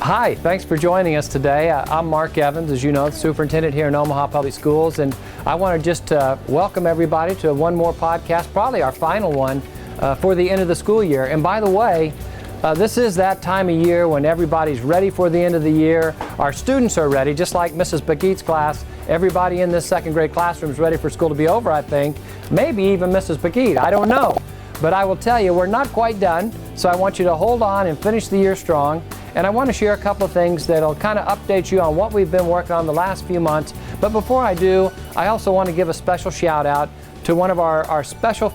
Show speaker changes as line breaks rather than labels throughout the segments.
Hi, thanks for joining us today. I'm Mark Evans, as you know, the superintendent here in Omaha Public Schools, and I want to just welcome everybody to one more podcast, probably our final one for the end of the school year. And by the way, this is that time of year when everybody's ready for the end of the year. Our students are ready, just like Mrs. Baguette's class. Everybody in this second grade classroom is ready for school to be over, I think. Maybe even Mrs. Baguette, I don't know. But I will tell you, we're not quite done, so I want you to hold on and finish the year strong. And I want to share a couple of things that'll kind of update you on what we've been working on the last few months. But before I do, I also want to give a special shout out to one of our special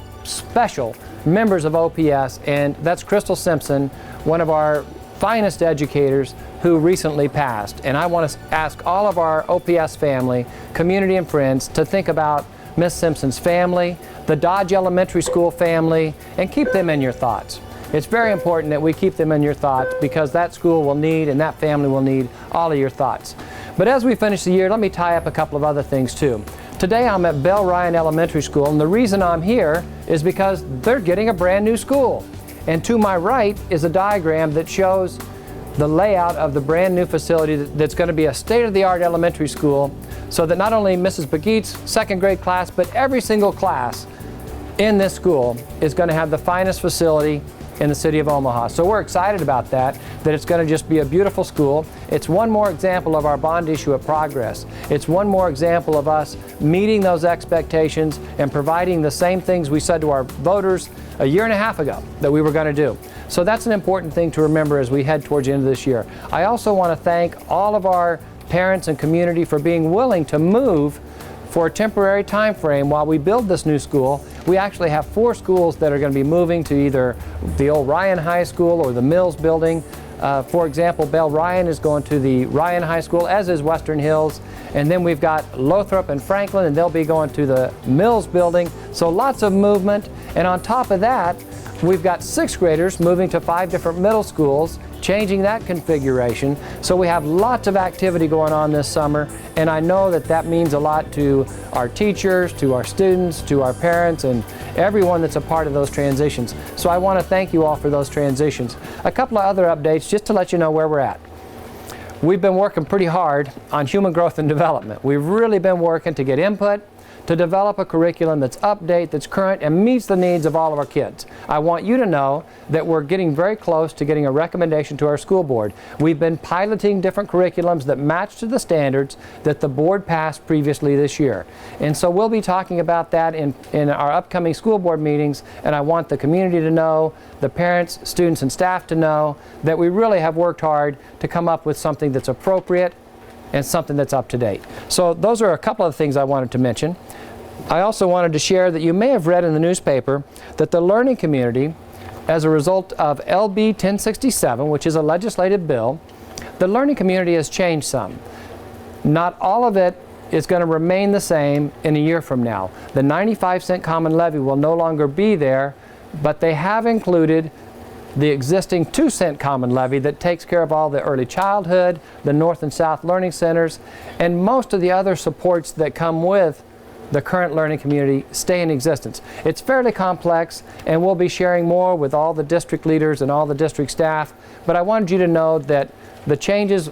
members of OPS, and that's Crystal Simpson, one of our finest educators who recently passed. And I want to ask all of our OPS family, community and friends to think about Miss Simpson's family, the Dodge Elementary School family, and keep them in your thoughts. It's very important that we keep them in your thoughts because that school will need and that family will need all of your thoughts. But as we finish the year, let me tie up a couple of other things too. Today I'm at Bell Ryan Elementary School, and the reason I'm here is because they're getting a brand new school. And to my right is a diagram that shows the layout of the brand new facility that's going to be a state-of-the-art elementary school, so that not only Mrs. Baguette's second grade class, but every single class in this school is going to have the finest facility in the city of Omaha. So we're excited about that it's going to just be a beautiful school. It's one more example of our bond issue of progress. It's one more example of us meeting those expectations and providing the same things we said to our voters a year and a half ago that we were going to do. So that's an important thing to remember as we head towards the end of this year. I also want to thank all of our parents and community for being willing to move for a temporary time frame while we build this new school. We actually have 4 schools that are going to be moving to either the old Ryan High School or the Mills building. For example, Bell Ryan is going to the Ryan High School, as is Western Hills. And then we've got Lothrop and Franklin, and they'll be going to the Mills building. So lots of movement. And on top of that, we've got 6th graders moving to 5 different middle schools, changing that configuration. So we have lots of activity going on this summer, and I know that means a lot to our teachers, to our students, to our parents, and everyone that's a part of those transitions. So I want to thank you all for those transitions. A couple of other updates just to let you know where we're at. We've been working pretty hard on human growth and development. We've really been working to get input, to develop a curriculum that's up-to-date, that's current, and meets the needs of all of our kids. I want you to know that we're getting very close to getting a recommendation to our school board. We've been piloting different curriculums that match to the standards that the board passed previously this year. And so we'll be talking about that in our upcoming school board meetings, and I want the community to know, the parents, students, and staff to know that we really have worked hard to come up with something that's appropriate and something that's up to date. So those are a couple of things I wanted to mention. I also wanted to share that you may have read in the newspaper that the learning community, as a result of LB 1067, which is a legislative bill, the learning community has changed some. Not all of it is going to remain the same in a year from now. The 95-cent common levy will no longer be there, but they have included the existing 2-cent common levy that takes care of all the early childhood, the North and South Learning Centers, and most of the other supports that come with the current learning community stay in existence. It's fairly complex, and we'll be sharing more with all the district leaders and all the district staff, but I wanted you to know that the changes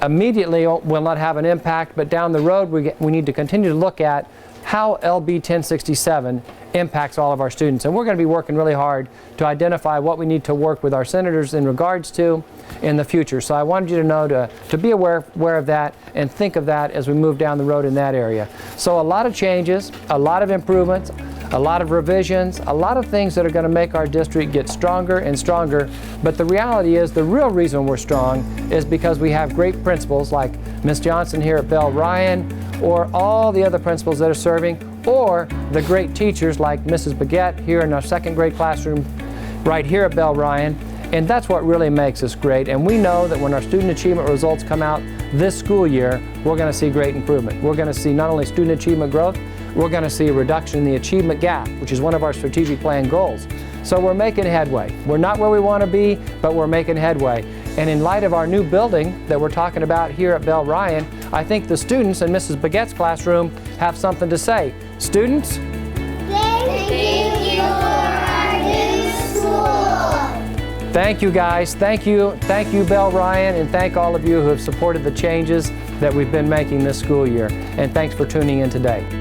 immediately will not have an impact, but down the road we need to continue to look at how LB 1067 impacts all of our students. And we're going to be working really hard to identify what we need to work with our senators in regards to in the future. So I wanted you to know to be aware of that and think of that as we move down the road in that area. So a lot of changes, a lot of improvements, a lot of revisions, a lot of things that are going to make our district get stronger and stronger. But the reality is the real reason we're strong is because we have great principals like Ms. Johnson here at Bell Ryan, or all the other principals that are serving, or the great teachers like Mrs. Baguette here in our second grade classroom right here at Bell Ryan. And that's what really makes us great. And we know that when our student achievement results come out this school year, we're going to see great improvement. We're going to see not only student achievement growth, we're going to see a reduction in the achievement gap, which is one of our strategic plan goals. So we're making headway. We're not where we want to be, but we're making headway. And in light of our new building that we're talking about here at Bell Ryan, I think the students in Mrs. Baguette's classroom have something to say. Students?
Thank you for our new school.
Thank you, guys. Thank you, Belle Ryan, and thank all of you who have supported the changes that we've been making this school year. And thanks for tuning in today.